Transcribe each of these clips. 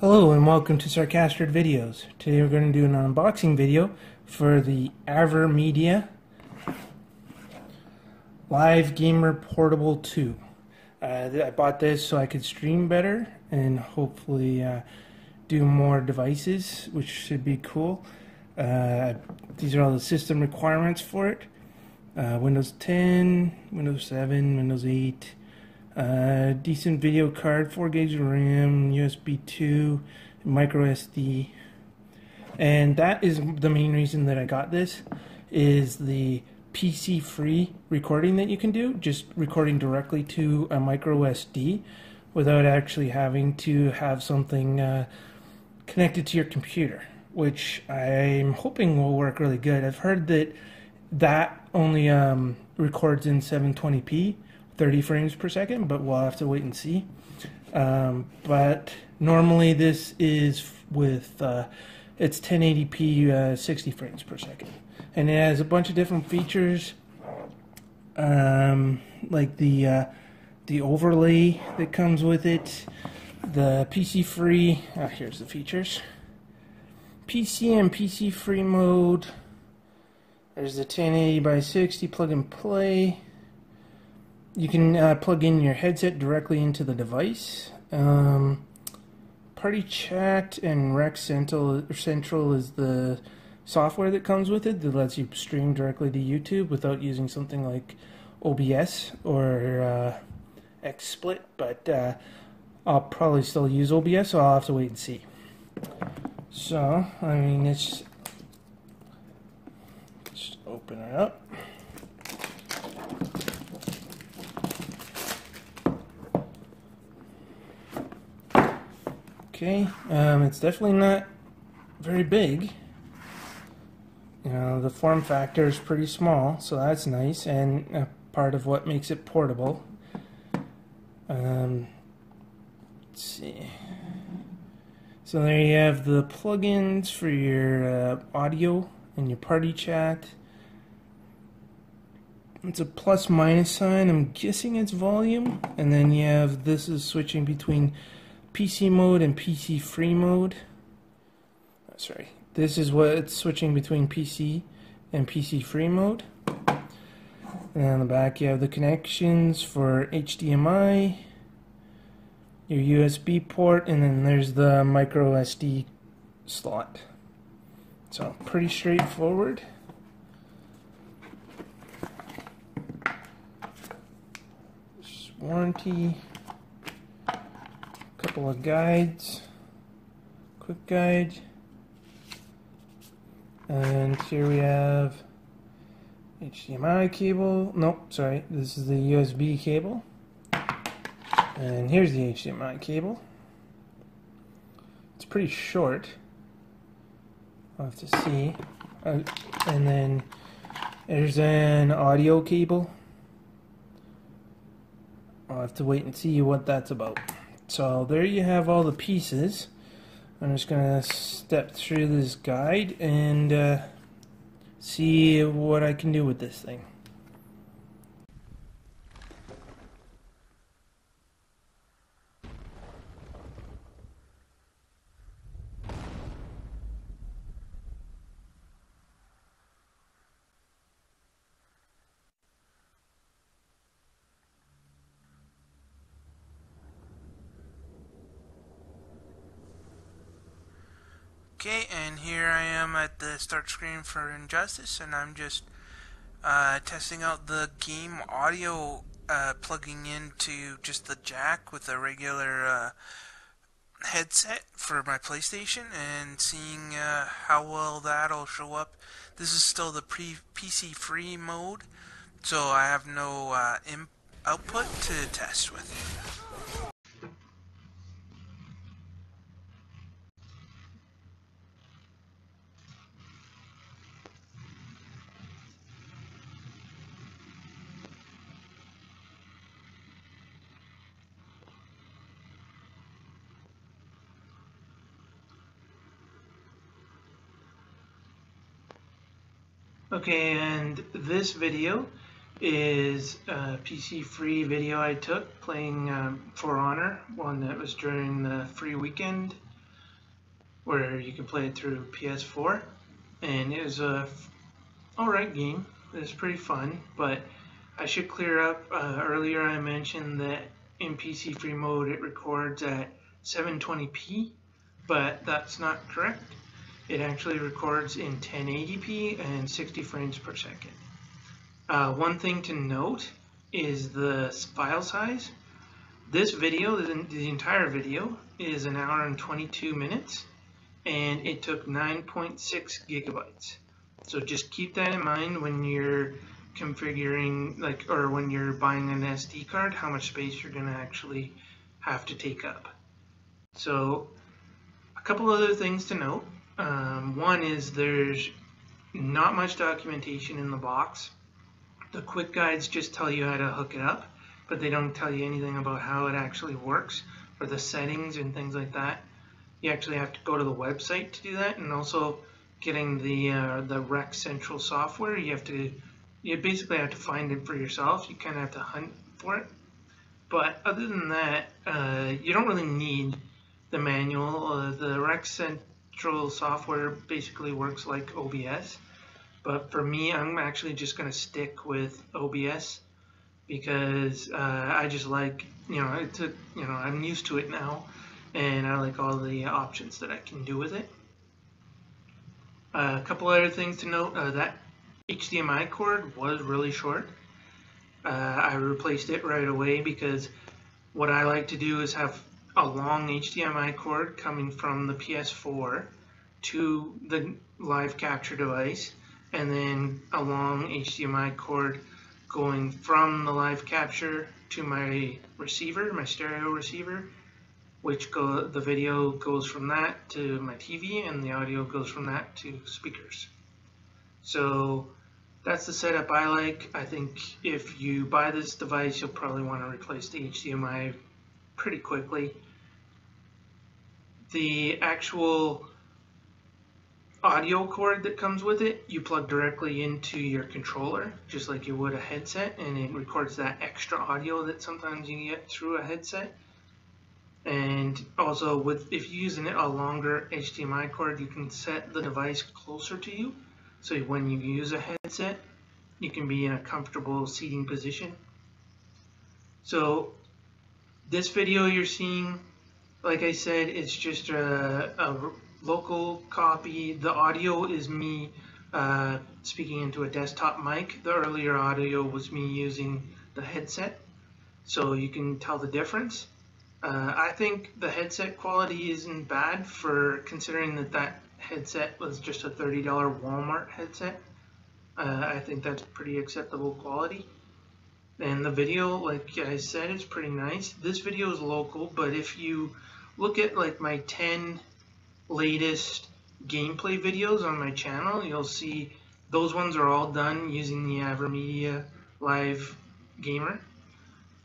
Hello and welcome to Sarcastic Videos. Today we're going to do an unboxing video for the AVerMedia Live Gamer Portable 2. I bought this so I could stream better and hopefully do more devices, which should be cool. These are all the system requirements for it. Windows 10, Windows 7, Windows 8. Decent video card, 4 gigs of RAM, USB 2, micro SD, and that is the main reason that I got this, is the PC free recording that you can do, just recording directly to a micro SD without actually having to have something connected to your computer, which I'm hoping will work really good. I've heard that only records in 720p 30 frames per second, but we'll have to wait and see. But normally this is with it's 1080p 60 frames per second, and it has a bunch of different features, like the overlay that comes with it, the PC free. Here's the features: PC and PC free mode. There's the 1080 by 60 plug and play. You can plug in your headset directly into the device. Party Chat and Rec Central is the software that comes with it that lets you stream directly to YouTube without using something like OBS or XSplit, but I'll probably still use OBS, so I'll have to wait and see. So, I mean, let's just open it up. Okay, it's definitely not very big. You know, the form factor is pretty small, so that's nice, and part of what makes it portable. Let's see. So there you have the plugins for your audio and your party chat. It's a plus minus sign. I'm guessing it's volume, and then you have this is switching between PC mode and PC free mode. Sorry, this is what it's switching between PC and PC free mode. And on the back you have the connections for HDMI, your USB port, and then there's the micro SD slot. So pretty straightforward. Just warranty. Couple of guides, quick guide, and here we have HDMI cable. Nope, sorry, this is the USB cable, and here's the HDMI cable. It's pretty short, I'll have to see, and then there's an audio cable. I'll have to wait and see what that's about. So there you have all the pieces. I'm just going to step through this guide and see what I can do with this thing. Okay, and here I am at the start screen for Injustice, and I'm just testing out the game audio, plugging into just the jack with a regular headset for my PlayStation, and seeing how well that'll show up. This is still the PC free mode, so I have no output to test with. Okay, and this video is a PC free video I took playing For Honor, one that was during the free weekend. where you can play it through PS4, and it was a alright game. It was pretty fun, but I should clear up, earlier I mentioned that in PC free mode it records at 720p, but that's not correct. It actually records in 1080p and 60 frames per second. One thing to note is the file size. This video, the entire video, is an hour and 22 minutes, and it took 9.6 gigabytes. So just keep that in mind when you're configuring, or when you're buying an SD card, how much space you're going to actually have to take up. So a couple other things to note. One is there's not much documentation in the box. The quick guides just tell you how to hook it up, but they don't tell you anything about how it actually works or the settings and things like that. You actually have to go to the website to do that, and also getting the Rec Central software, you basically have to find it for yourself. You kind of have to hunt for it. But other than that, you don't really need the manual. The Rec Central software basically works like OBS. But for me, I'm actually just going to stick with OBS because I just like, I'm used to it now, and I like all the options that I can do with it. A couple other things to note, that HDMI cord was really short. I replaced it right away because what I like to do is have a long HDMI cord coming from the PS4 to the live capture device, and then a long HDMI cord going from the live capture to my receiver, my stereo receiver, which the video goes from that to my TV, and the audio goes from that to speakers. So that's the setup I like. I think if you buy this device, you'll probably want to replace the HDMI pretty quickly. The actual audio cord that comes with it, you plug directly into your controller, just like you would a headset, and it records that extra audio that sometimes you get through a headset. And also, if you're using a longer HDMI cord, you can set the device closer to you, so when you use a headset, you can be in a comfortable seating position. So this video you're seeing, like I said, it's just a local copy. The audio is me speaking into a desktop mic. The earlier audio was me using the headset, so you can tell the difference. I think the headset quality isn't bad, for considering that headset was just a $30 Walmart headset. I think that's pretty acceptable quality. And the video, like I said, is pretty nice. This video is local, but if you look at like my 10 latest gameplay videos on my channel, you'll see those ones are all done using the AVerMedia Live Gamer.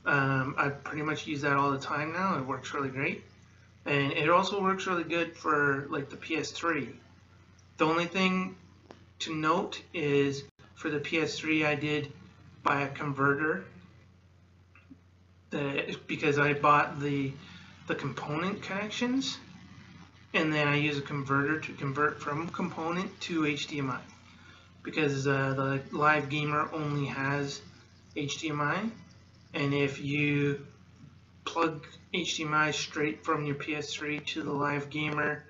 I pretty much use that all the time now. It works really great, and it also works really good for like the PS3. The only thing to note is for the PS3 I did buy a converter, because I bought the component connections, and then I use a converter to convert from component to HDMI, because the Live Gamer only has HDMI. And if you plug HDMI straight from your PS3 to the Live Gamer,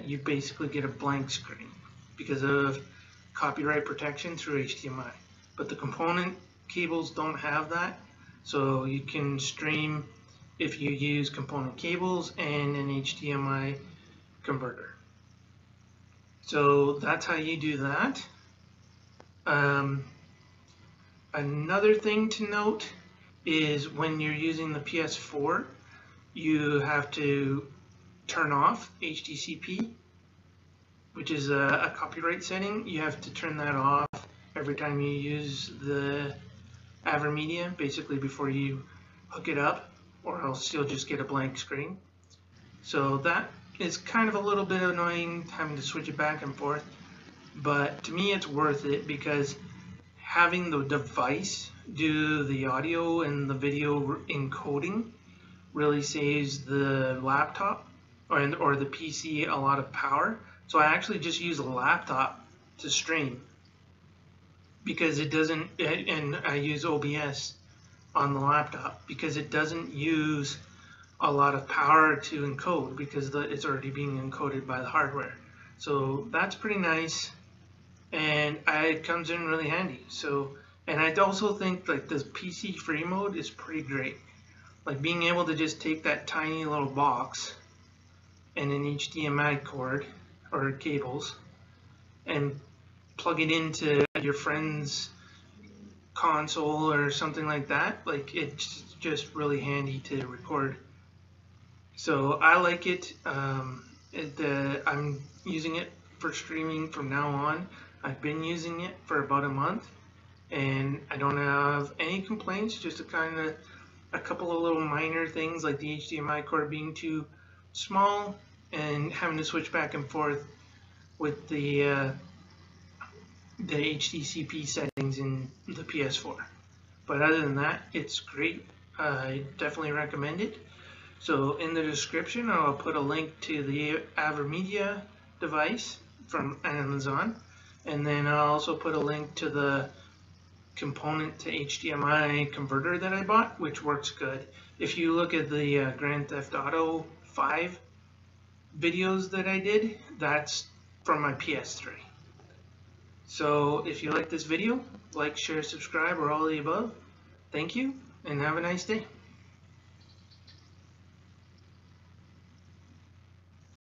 you basically get a blank screen because of copyright protection through HDMI. But the component cables don't have that, so you can stream if you use component cables and an HDMI converter. So that's how you do that. Another thing to note is when you're using the PS4, you have to turn off HDCP, which is a copyright setting. You have to turn that off every time you use the AVerMedia, basically before you hook it up, or else you'll just get a blank screen. So that is kind of a little bit annoying, having to switch it back and forth, but to me it's worth it, because having the device do the audio and the video encoding really saves the laptop or the PC a lot of power. So I actually just use a laptop to stream because it doesn't, and I use OBS on the laptop because it doesn't use a lot of power to encode because it's already being encoded by the hardware. So that's pretty nice, and it comes in really handy. So, and I also think like this PC free mode is pretty great. Like being able to just take that tiny little box and an HDMI cord or cables and plug it into your friend's console or something like that. Like it's just really handy to record. So I like it. I'm using it for streaming from now on. I've been using it for about a month, and I don't have any complaints. Just a couple of little minor things like the HDMI cord being too small and having to switch back and forth with the HDCP settings in the PS4. But other than that, it's great. I definitely recommend it. So in the description, I'll put a link to the AVerMedia device from Amazon, and then I'll also put a link to the component to HDMI converter that I bought, which works good. If you look at the Grand Theft Auto 5 videos that I did, that's from my PS3. So if you like this video, like, share, subscribe, or all of the above. Thank you, and have a nice day.